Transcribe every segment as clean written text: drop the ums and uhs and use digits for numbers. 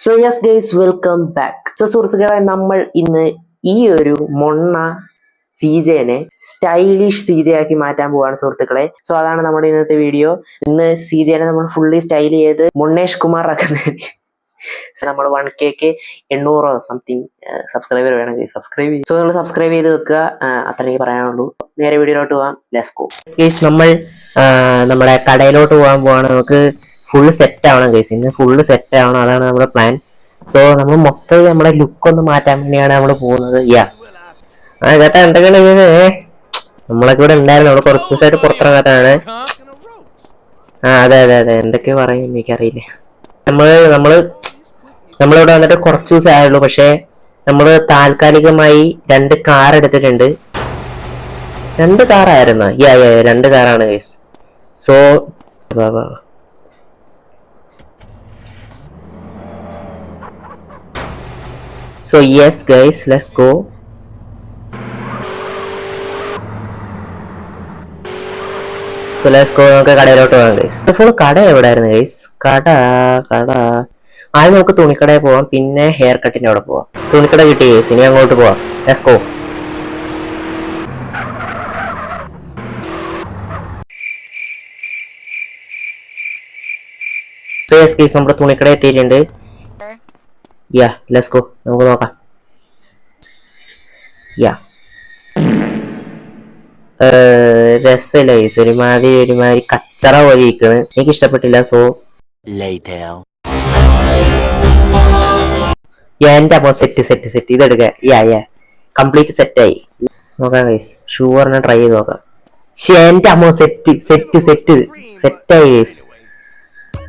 So yes guys, welcome back. So സുഹൃത്തുക്കളെ, നമ്മൾ ഇന്ന് ഈ ഒരു മൊണ്ണ സീജേനെ സ്റ്റൈലിഷ് സീജെ ആക്കി മാറ്റാൻ പോവാണ് സുഹൃത്തുക്കളെ. സോ അതാണ് നമ്മുടെ ഇന്നത്തെ വീഡിയോ. ഇന്ന് സീജേനെ നമ്മൾ ഫുള്ളി സ്റ്റൈൽ ചെയ്ത് മൊണ്ണേഷ് കുമാർ ആക്കുന്നത്. നമ്മൾ 1K 800 സംതിങ് സബ്സ്ക്രൈബർ വേണമെങ്കിൽ സബ്സ്ക്രൈബ് ചെയ്യും. സോ നിങ്ങൾ സബ്സ്ക്രൈബ് ചെയ്ത് വെക്കുക. അത്രയും പറയാനുള്ളൂ. നേരെ വീഡിയോയിലോട്ട് പോവാം. Let's go. ഗൈസ്, നമ്മൾ നമ്മുടെ കടയിലോട്ട് പോകാൻ പോവാണ്. നമുക്ക് ഫുള്ള് സെറ്റ് ആവണം ഗൈസ്. ഇന്ന് ഫുള്ള് സെറ്റ് ആവണം, അതാണ് നമ്മുടെ പ്ലാൻ. സോ നമ്മൾ മൊത്തം നമ്മുടെ ലുക്ക് ഒന്ന് മാറ്റാൻ വേണ്ടിയാണ് നമ്മൾ പോകുന്നത്. ചേട്ടാ എന്തൊക്കെയാണ് നമ്മളൊക്കെ ഇവിടെ ഉണ്ടായിരുന്നു. അവിടെ കുറച്ച് ദിവസമായിട്ട് പുറത്തിറങ്ങാത്തതാണ്. അതെ അതെ അതെ, എന്തൊക്കെയോ പറയും എനിക്കറിയില്ല. നമ്മളിവിടെ വന്നിട്ട് കുറച്ച് ദിവസം ആയുള്ളൂ. പക്ഷെ നമ്മൾ താൽക്കാലികമായി 2 കാർ എടുത്തിട്ടുണ്ട്. 2 കാറായിരുന്നു. 2 കാറാണ് guys. So yes guys, let's go. നമുക്ക് കടയിലോട്ട് പോകാം ഗൈസ്. അപ്പോൾ കട എവിടെയായിരുന്നു ഗൈസ്? കട ആദ്യം നമുക്ക് തുണിക്കടയിൽ പോവാം, പിന്നെ ഹെയർ കട്ടിന്റെ അവിടെ പോവാം. തുണിക്കട കിട്ടി ഗൈസ്, ഇനി അങ്ങോട്ട് പോവാം. Let's go. yes guys, നമ്മുടെ തുണിക്കട എത്തിയിട്ടുണ്ട്. Let's go. നമുക്ക് നോക്കാം. രസമില്ല ഗൈസ്, ഒരുമാതിരി കച്ചറ പോലെ ഇരിക്കണ്. എനിക്ക് ഇഷ്ടപ്പെട്ടില്ല. സോ എന്റെ അമ്മ സെറ്റ് ഇതെടുക്ക. കംപ്ലീറ്റ് സെറ്റായി. നോക്കാം ഗൈസ്. ഷൂ പറഞ്ഞാൽ ട്രൈ ചെയ്ത് നോക്കാം. എന്റെ അമ്മ സെറ്റായി ഗൈസ്.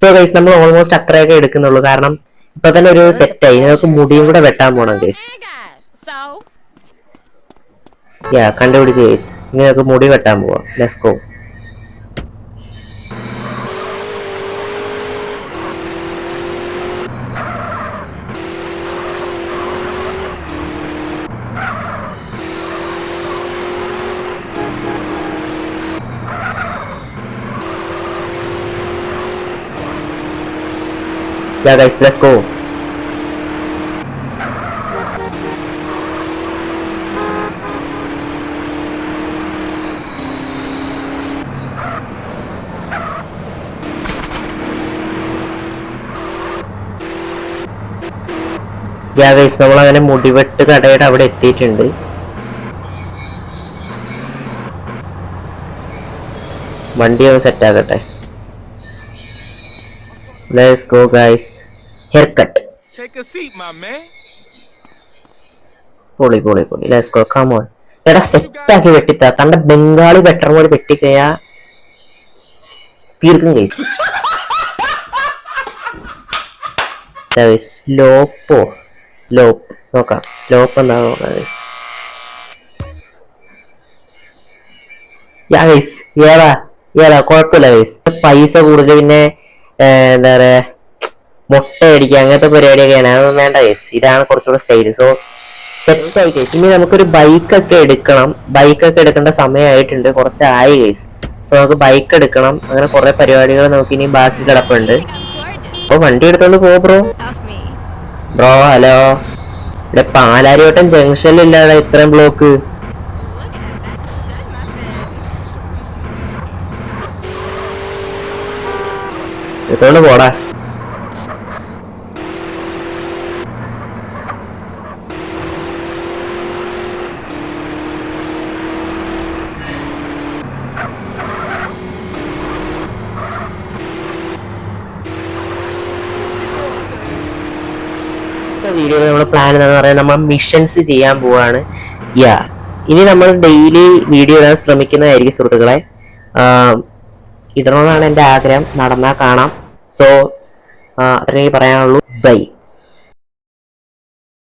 സോ ഗൈസ്, നമ്മൾ ഓൾമോസ്റ്റ് അത്രയൊക്കെ എടുക്കുന്നുള്ളൂ. കാരണം ഇപ്പൊ തന്നെ ഒരു സെറ്റായി. നമുക്ക് മുടിയും കൂടെ വെട്ടാൻ പോണം ഗൈസ്. കണ്ടുപിടിച്ച് ഗൈസ്. ഇനി നമുക്ക് മുടി വെട്ടാൻ പോവാം. Let's go. guys, let's go. guys, നമ്മളങ്ങനെ മുടിവെട്ട് കടയുടെ അവിടെ എത്തിയിട്ടുണ്ട്. വണ്ടി ഒന്ന് set ആക്കട്ടെ. Let's go guys. Haircut. Take a seat my man. പൊളി. Let's go. Come on. ചേട്ടാ സെറ്റ് ആക്കി വെട്ടിത്താ. കണ്ട ബംഗാളി വെട്ടർ പോലെ വെട്ടിക്കയാ തീർക്കും ഗൈസ്. സ്ലോപ്പ് നോക്കാം. സ്ലോപ്പ് എന്താ നോക്കാം ഗൈസ്. ഗൈസ് ഏതാ കുഴപ്പമില്ല ഗൈസ്. പൈസ കൂടുതൽ, പിന്നെ എന്താ പറയാ മുട്ട അടിക്കുക, അങ്ങനത്തെ പരിപാടിയൊക്കെയാണ്. അതൊന്നും വേണ്ട ഗൈസ്. ഇതാണ് കുറച്ചുകൂടെ സ്റ്റൈല്. സോ സെറ്റ് ആയി ഗൈസ്. ഇനി നമുക്കൊരു ബൈക്കൊക്കെ എടുക്കേണ്ട സമയമായിട്ടുണ്ട്. കുറച്ചായി ഗൈസ്. സോ നമുക്ക് ബൈക്ക് എടുക്കണം. അങ്ങനെ കുറെ പരിപാടികൾ നമുക്ക് ഇനി ബാക്കി കിടപ്പുണ്ട്. അപ്പൊ വണ്ടി എടുത്തോണ്ട് പോ ബ്രോ. ഹലോ, ഇവിടെ പാലാരിവട്ടം ജംഗ്ഷനിലില്ലാതെ ഇത്രയും ബ്ലോക്ക്. എടുത്തോണ്ട് പോടാ. വീഡിയോ നമ്മുടെ പ്ലാൻ എന്താണെന്ന് പറയാൻ, നമ്മൾ മിഷൻസ് ചെയ്യാൻ പോവാണ്. ഇനി നമ്മൾ ഡെയിലി വീഡിയോ ഇടാൻ ശ്രമിക്കുന്നതായിരിക്കും സുഹൃത്തുക്കളെ. ഇടണമെന്നാണ് എൻ്റെ ആഗ്രഹം. നടന്നാൽ കാണാം. സോ അത്രയും പറയാനുള്ളൂ. ബൈ.